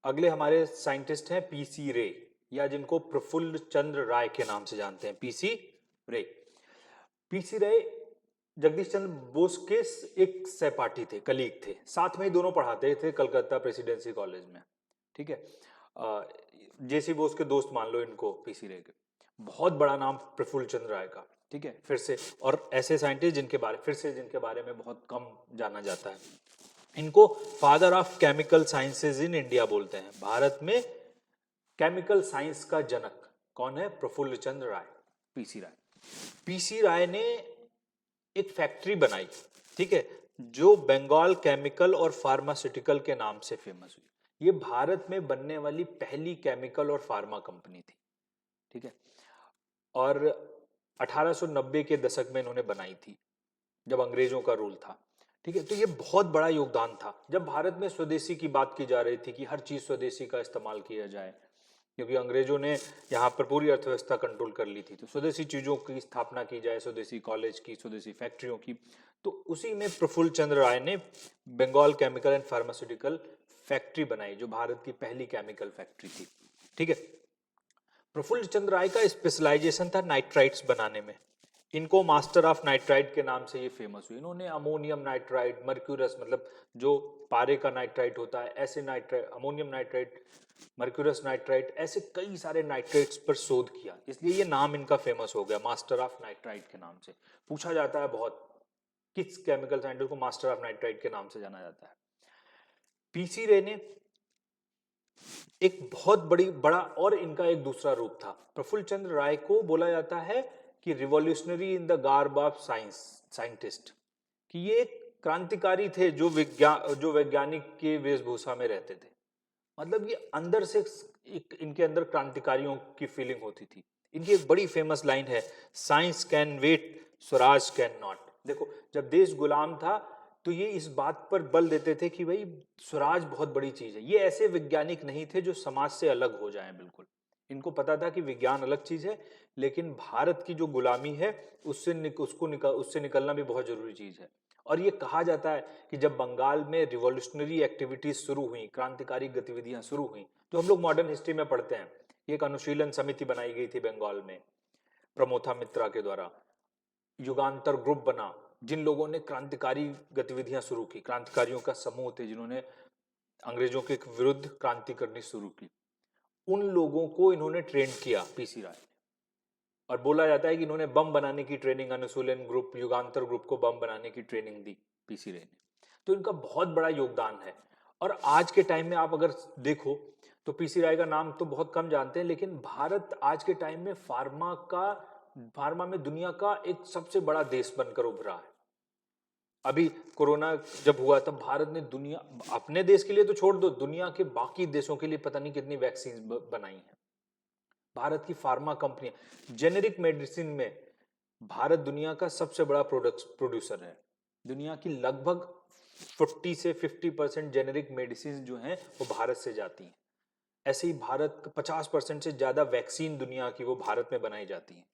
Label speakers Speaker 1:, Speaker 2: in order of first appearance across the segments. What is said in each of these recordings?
Speaker 1: अगले हमारे साइंटिस्ट हैं पीसी रे, या जिनको प्रफुल्ल चंद्र राय के नाम से जानते हैं, पीसी रे। पीसी रे जगदीश चंद्र बोस के एक सहपाठी थे, कलीग थे, साथ में ही दोनों पढ़ाते थे कलकत्ता प्रेसिडेंसी कॉलेज में, ठीक है। जेसी बोस के दोस्त मान लो इनको, पीसी रे के। बहुत बड़ा नाम प्रफुल्ल चंद्र राय का, ठीक है, फिर से। और ऐसे साइंटिस्ट जिनके बारे में बहुत कम जाना जाता है, इनको father of chemical sciences in India बोलते हैं। भारत में केमिकल साइंस का जनक कौन है? प्रफुल्ल चंद्र राय, पीसी राय। पीसी राय ने एक फैक्ट्री बनाई, ठीक है, जो बंगाल केमिकल और फार्मास्यूटिकल के नाम से फेमस हुई। ये भारत में बनने वाली पहली केमिकल और फार्मा कंपनी थी, ठीक है। और 1890 के दशक में इन्होंने बनाई थी, जब अंग्रेजों का रूल था, ठीक है। तो ये बहुत बड़ा योगदान था जब भारत में स्वदेशी की बात की जा रही थी कि हर चीज स्वदेशी का इस्तेमाल किया जाए, क्योंकि अंग्रेजों ने यहाँ पर पूरी अर्थव्यवस्था कंट्रोल कर ली थी। तो स्वदेशी चीजों की स्थापना की जाए, स्वदेशी कॉलेज की, स्वदेशी फैक्ट्रियों की। तो उसी में प्रफुल्ल चंद्र राय ने Bengal chemical and pharmaceutical factory बनाई, जो भारत की पहली केमिकल फैक्ट्री थी, ठीक है। प्रफुल्ल चंद्र राय का स्पेशलाइजेशन था नाइट्राइट्स बनाने में। इनको मास्टर ऑफ नाइट्राइट के नाम से ये फेमस हुई। इन्होंने अमोनियम नाइट्राइट, मर्क्यूरस, मतलब जो पारे का नाइट्राइट होता है, ऐसे nitrite, ammonium nitrite, mercurous nitrite, ऐसे कई सारे नाइट्राइट्स पर शोध किया, इसलिए ये नाम इनका फेमस हो गया, मास्टर ऑफ नाइट्राइट के नाम से। पूछा जाता है बहुत, किस केमिकल साइंटिस्ट को मास्टर ऑफ नाइट्राइट के नाम से जाना जाता है? पीसी रे ने एक बहुत बड़ा, और इनका एक दूसरा रूप था। प्रफुल्ल चंद्र राय को बोला जाता है कि revolutionary in the garb of science scientist, कि ये एक क्रांतिकारी थे जो वैज्ञानिक के वेशभूषा में रहते थे। मतलब ये अंदर से एक इनके अंदर क्रांतिकारियों की फीलिंग होती थी। इनकी एक बड़ी फेमस लाइन है, science can wait, swaraj can not. देखो, जब देश गुलाम था तो ये इस बात पर बल देते थे कि भाई स्वराज बहुत बड़ी चीज है। ये ऐसे वैज्ञानिक नहीं थे जो समाज से अलग हो जाएं, बिल्कुल। इनको पता था कि विज्ञान अलग चीज है, लेकिन भारत की जो गुलामी है उससे निकलना भी बहुत जरूरी चीज है। और ये कहा जाता है कि जब बंगाल में रिवॉल्यूशनरी एक्टिविटीज शुरू हुई, क्रांतिकारी गतिविधियां शुरू हुई, तो हम लोग मॉडर्न हिस्ट्री में पढ़ते हैं, एक अनुशीलन समिति बनाई गई थी बंगाल में प्रमोथा मित्रा के द्वारा। युगांतर ग्रुप बना, जिन लोगों ने क्रांतिकारी गतिविधियां शुरू की, क्रांतिकारियों का समूह थे जिन्होंने अंग्रेजों के विरुद्ध क्रांति करनी शुरू की, उन लोगों को इन्होंने ट्रेन किया पीसी राय ने। और बोला जाता है कि इन्होंने बम बनाने की ट्रेनिंग, अनुशीलन ग्रुप, युगांतर ग्रुप को बम बनाने की ट्रेनिंग दी पीसी रे ने। तो इनका बहुत बड़ा योगदान है। और आज के टाइम में आप अगर देखो तो पीसी राय का नाम तो बहुत कम जानते हैं, लेकिन भारत आज के टाइम में फार्मा में दुनिया का एक सबसे बड़ा देश बनकर उभरा है। अभी कोरोना जब हुआ तब भारत ने दुनिया, अपने देश के लिए तो छोड़ दो, दुनिया के बाकी देशों के लिए पता नहीं कितनी वैक्सीन बनाई है। भारत की फार्मा कंपनी, जेनेरिक मेडिसिन में भारत दुनिया का सबसे बड़ा प्रोड्यूसर है। दुनिया की लगभग 40 से 50% जेनेरिक मेडिसिन जो हैं वो भारत से जाती हैं। ऐसे ही भारत 50% से ज्यादा वैक्सीन दुनिया की वो भारत में बनाई जाती है,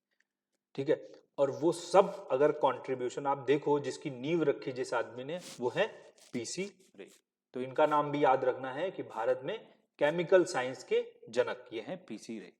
Speaker 1: ठीक है। और वो सब अगर कंट्रीब्यूशन आप देखो, जिसकी नींव रखी जिस आदमी ने, वो है पीसी रे। तो इनका नाम भी याद रखना है कि भारत में केमिकल साइंस के जनक ये हैं पीसी रे।